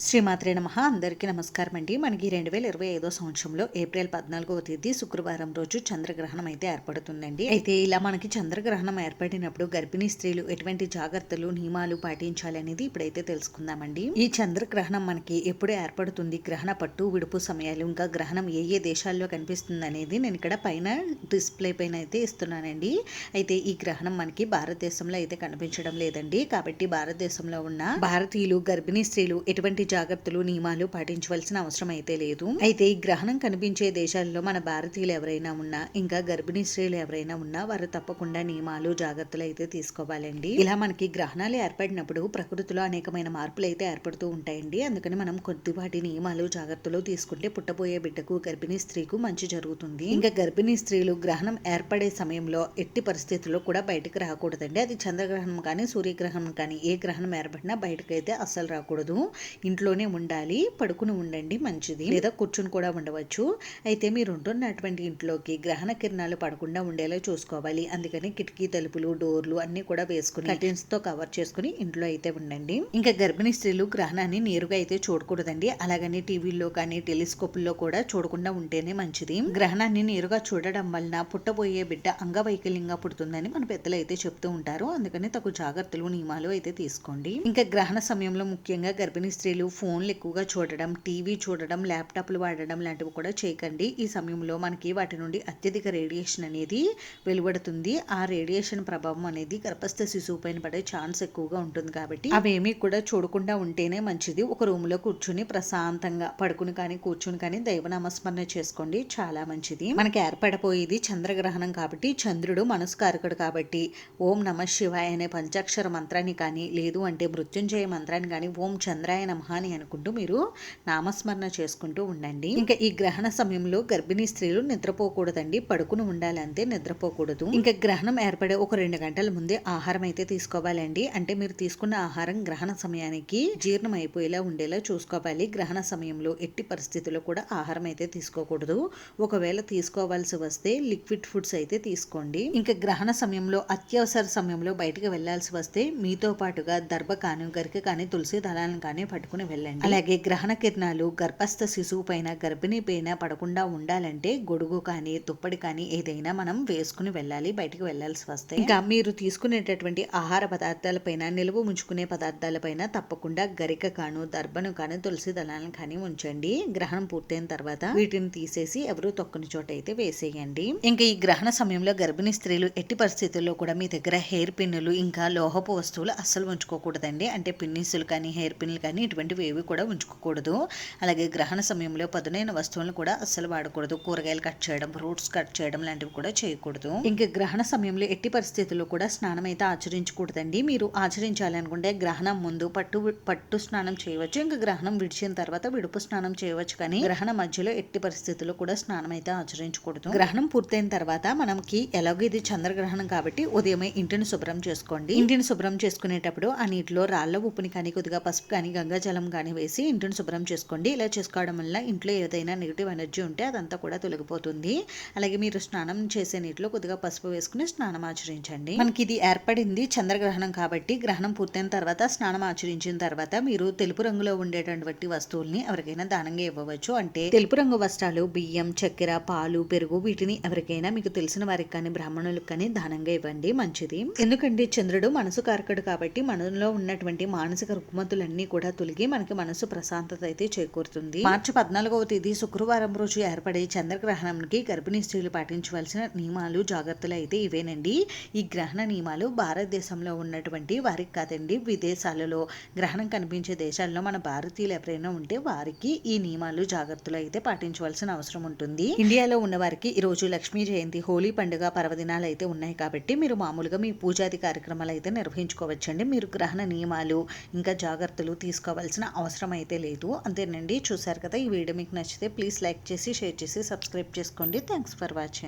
శ్రీమాత్రే నమః. అందరికీ నమస్కారం అండి. మనకి 2025 సంవత్సరంలో ఏప్రిల్ 14వ తేదీ శుక్రవారం రోజు చంద్రగ్రహణం అయితే ఏర్పడుతుందండి. అయితే ఇలా మనకి చంద్రగ్రహణం ఏర్పడినప్పుడు గర్భిణీ స్త్రీలు ఎటువంటి జాగ్రత్తలు నియమాలు పాటించాలనేది ఇప్పుడైతే తెలుసుకుందామండి. ఈ చంద్రగ్రహణం మనకి ఎప్పుడు ఏర్పడుతుంది, గ్రహణ పట్టు విడుపు సమయాలు, ఇంకా గ్రహణం ఏ ఏ దేశాల్లో కనిపిస్తుంది అనేది నేను ఇక్కడ పైన డిస్ప్లే పైన అయితే ఇస్తున్నానండి. అయితే ఈ గ్రహణం మనకి భారతదేశంలో అయితే కనిపించడం లేదండి. కాబట్టి భారతదేశంలో ఉన్న భారతీయులు గర్భిణీ స్త్రీలు ఎటువంటి జాగ్రత్తలు నియమాలు పాటించవలసిన అవసరం అయితే లేదు. అయితే ఈ గ్రహణం కనిపించే దేశాల్లో మన భారతీయులు ఎవరైనా ఉన్నా, ఇంకా గర్భిణీ స్త్రీలు ఎవరైనా ఉన్నా వారు తప్పకుండా నియమాలు జాగ్రత్తలు అయితే తీసుకోవాలండి. ఇలా మనకి గ్రహణాలు ఏర్పడినప్పుడు ప్రకృతిలో అనేకమైన మార్పులు అయితే ఏర్పడుతూ ఉంటాయండి. అందుకని మనం కొద్దిపాటి నియమాలు జాగ్రత్తలు తీసుకుంటే పుట్టబోయే బిడ్డకు గర్భిణీ స్త్రీకు మంచి జరుగుతుంది. ఇంకా గర్భిణీ స్త్రీలు గ్రహణం ఏర్పడే సమయంలో ఎట్టి పరిస్థితుల్లో కూడా బయటకు రాకూడదండి. అది చంద్రగ్రహణం కానీ సూర్యగ్రహణం కానీ ఏ గ్రహణం ఏర్పడినా బయటకు అయితే అస్సలు రాకూడదు. ఇంట్లోనే ఉండాలి, పడుకుని ఉండండి మంచిది, లేదా కూర్చుని కూడా ఉండవచ్చు. అయితే మీరు ఉంటున్నటువంటి ఇంట్లోకి గ్రహణ కిరణాలు పడకుండా ఉండేలా చూసుకోవాలి. అందుకని కిటికీ తలుపులు డోర్లు అన్ని కూడా వేసుకుని కర్టెన్స్ తో కవర్ చేసుకుని ఇంట్లో అయితే ఉండండి. ఇంకా గర్భిణీ స్త్రీలు గ్రహణాన్ని నేరుగా అయితే చూడకూడదండి. అలాగని టీవీల్లో కానీ టెలిస్కోపుల్లో కూడా చూడకుండా ఉంటేనే మంచిది. గ్రహణాన్ని నేరుగా చూడడం వలన పుట్టబోయే బిడ్డ అంగవైకల్యంగా పుడుతుందని మన పెద్దలు అయితే చెప్తూ ఉంటారు. అందుకని తగు జాగ్రత్తలు నియమాలు అయితే తీసుకోండి. ఇంకా గ్రహణ సమయంలో ముఖ్యంగా గర్భిణీ స్త్రీలు ఫోన్లు ఎక్కువగా చూడడం, టీవీ చూడడం, ల్యాప్టాప్లు వాడడం లాంటివి కూడా చేయకండి. ఈ సమయంలో మనకి వాటి నుండి అత్యధిక రేడియేషన్ అనేది వెలువడుతుంది. ఆ రేడియేషన్ ప్రభావం అనేది గర్భస్థ శిశువు పైన పడే ఛాన్స్ ఎక్కువగా ఉంటుంది. కాబట్టి అవేమీ కూడా చూడకుండా ఉంటేనే మంచిది. ఒక రూమ్ లో కూర్చుని ప్రశాంతంగా పడుకుని కానీ కూర్చుని కానీ దైవనామస్మరణ చేసుకోండి, చాలా మంచిది. మనకి ఏర్పడపోయేది చంద్రగ్రహణం కాబట్టి చంద్రుడు మనస్కారకుడు కాబట్టి ఓం నమ శివాయ అనే పంచాక్షర మంత్రాన్ని కానీ, లేదు అంటే మృత్యుంజయ మంత్రాన్ని కానీ ఓం చంద్రాయ నమః అని అనుకుంటూ మీరు నామస్మరణ చేసుకుంటూ ఉండండి. ఇంకా ఈ గ్రహణ సమయంలో గర్భిణీ స్త్రీలు నిద్రపోకూడదండి, పడుకుని ఉండాలి అంతే, నిద్రపోకూడదు. ఇంకా గ్రహణం ఏర్పడే ఒక 2 గంటల ముందే ఆహారం అయితే తీసుకోవాలండి. అంటే మీరు తీసుకున్న ఆహారం గ్రహణ సమయానికి జీర్ణం అయిపోయేలా ఉండేలా చూసుకోవాలి. గ్రహణ సమయంలో ఎట్టి పరిస్థితుల్లో కూడా ఆహారం అయితే తీసుకోకూడదు. ఒకవేళ తీసుకోవాల్సి వస్తే లిక్విడ్ ఫుడ్స్ అయితే తీసుకోండి. ఇంకా గ్రహణ సమయంలో అత్యవసర సమయంలో బయటకు వెళ్లాల్సి వస్తే మీతో పాటుగా దర్భ కానీ గరిక కానీ తులసి దళాలను కానీ పట్టుకుని వెళ్ళండి. అలాగే గ్రహణ కిరణాలు గర్భస్థ శిశువు పైన గర్భిణీ పైన పడకుండా ఉండాలంటే గొడుగు కానీ దుప్పటి కానీ ఏదైనా మనం వేసుకుని వెళ్ళాలి బయటకు వెళ్లాల్సి వస్తే. ఇంకా మీరు తీసుకునేటటువంటి ఆహార పదార్థాలపైన, నిలువ ఉంచుకునే పదార్థాలపైన తప్పకుండా గరిక కాను దర్భను కానీ తులసి దళాలను కానీ ఉంచండి. గ్రహణం పూర్తయిన తర్వాత వీటిని తీసేసి ఎవరు తొక్కని చోట అయితే వేసేయండి. ఇంకా ఈ గ్రహణ సమయంలో గర్భిణీ స్త్రీలు ఎట్టి పరిస్థితుల్లో కూడా మీ దగ్గర హెయిర్ పిన్నులు ఇంకా లోహపు వస్తువులు అస్సలు ఉంచుకోకూడదండి. అంటే పిన్నిసులు కానీ హెయిర్ పిన్నులు కానీ ఇటువంటివి ఏవి కూడా ఉంచుకోకూడదు. అలాగే గ్రహణ సమయంలో పదునైన వస్తువులను కూడా అస్సలు వాడకూడదు. కూరగాయలు కట్ చేయడం, ఫ్రూట్స్ కట్ చేయడం లాంటివి కూడా చేయకూడదు. ఇంకా గ్రహణ సమయంలో ఎట్టి పరిస్థితుల్లో కూడా స్నానం అయితే ఆచరించకూడదండి. మీరు ఆచరించాలనుకుంటే గ్రహణం ముందు పట్టు స్నానం చేయవచ్చు. ఇంకా గ్రహణం విడిచిన తర్వాత విడుపు స్నానం చేయవచ్చు. కానీ గ్రహణ మధ్యలో ఎట్టి పరిస్థితుల్లో కూడా స్నానం అయితే ఆచరించకూడదు. గ్రహణం పూర్తయిన తర్వాత మనకి ఎలాగో ఇది చంద్రగ్రహణం కాబట్టి ఉదయమే ఇంటిని శుభ్రం చేసుకోండి. ఇంటిని శుభ్రం చేసుకునేటప్పుడు ఆ నీటిలో రాళ్ల ఉప్పుని కానీ కొద్దిగా పసుపు కానీ గంగాజలం కానీ వేసి ఇంటిని శుభ్రం చేసుకోండి. ఇలా చేసుకోవడం వల్ల ఇంట్లో ఏదైనా నెగిటివ్ ఎనర్జీ ఉంటే అదంతా కూడా తొలగిపోతుంది. అలాగే మీరు స్నానం చేసే నీటిలో కొద్దిగా పసుపు వేసుకుని స్నానం ఆచరించండి. మనకి ఇది ఏర్పడింది చంద్రగ్రహణం కాబట్టి గ్రహణం పూర్తయిన తర్వాత స్నానం ఆచరించిన తర్వాత మీరు తెలుపు రంగులో ఉండేటటువంటి వస్తువుల్ని ఎవరికైనా దానంగా ఇవ్వవచ్చు. అంటే తెలుపు రంగు వస్త్రాలు, బియ్యం, చక్కెర, పాలు, పెరుగు వీటిని ఎవరికైనా మీకు తెలిసిన వారికి కానీ బ్రాహ్మణులకు కానీ దానంగా ఇవ్వండి, మంచిది. ఎందుకంటే చంద్రుడు మనసు కారకుడు కాబట్టి మనలో ఉన్నటువంటి మానసిక రుగ్మతులన్నీ కూడా తొలగి మనకి మనసు ప్రశాంతత అయితే చేకూరుతుంది. మార్చి 14వ తేదీ శుక్రవారం రోజు ఏర్పడే చంద్రగ్రహణంకి గర్భిణీ స్త్రీలు పాటించవలసిన నియమాలు జాగ్రత్తలు అయితే ఇవేనండి. ఈ గ్రహణ నియమాలు భారతదేశంలో ఉన్నటువంటి వారికి కాదండి, విదేశాలలో గ్రహణం కనిపించే దేశాల్లో మన భారతీయులు ఎవరైనా ఉంటే వారికి ఈ నియమాలు జాగ్రత్తలు అయితే పాటించవలసిన అవసరం ఉంటుంది. ఇండియాలో ఉన్న వారికి ఈ రోజు లక్ష్మీ జయంతి, హోలీ పండుగ పర్వదినాలు అయితే ఉన్నాయి కాబట్టి మీరు మామూలుగా మీ పూజాది కార్యక్రమాలు అయితే నిర్వహించుకోవచ్చండి. మీరు గ్రహణ నియమాలు ఇంకా జాగ్రత్తలు తీసుకోవాల్సిన అవసరం అయితే లేదు. అంతేనండి. చూసారు కదా, ఈ వీడియో మీకు నచ్చితే ప్లీజ్ లైక్ చేసి షేర్ చేసి సబ్స్క్రైబ్ చేసుకోండి. Thanks for watching.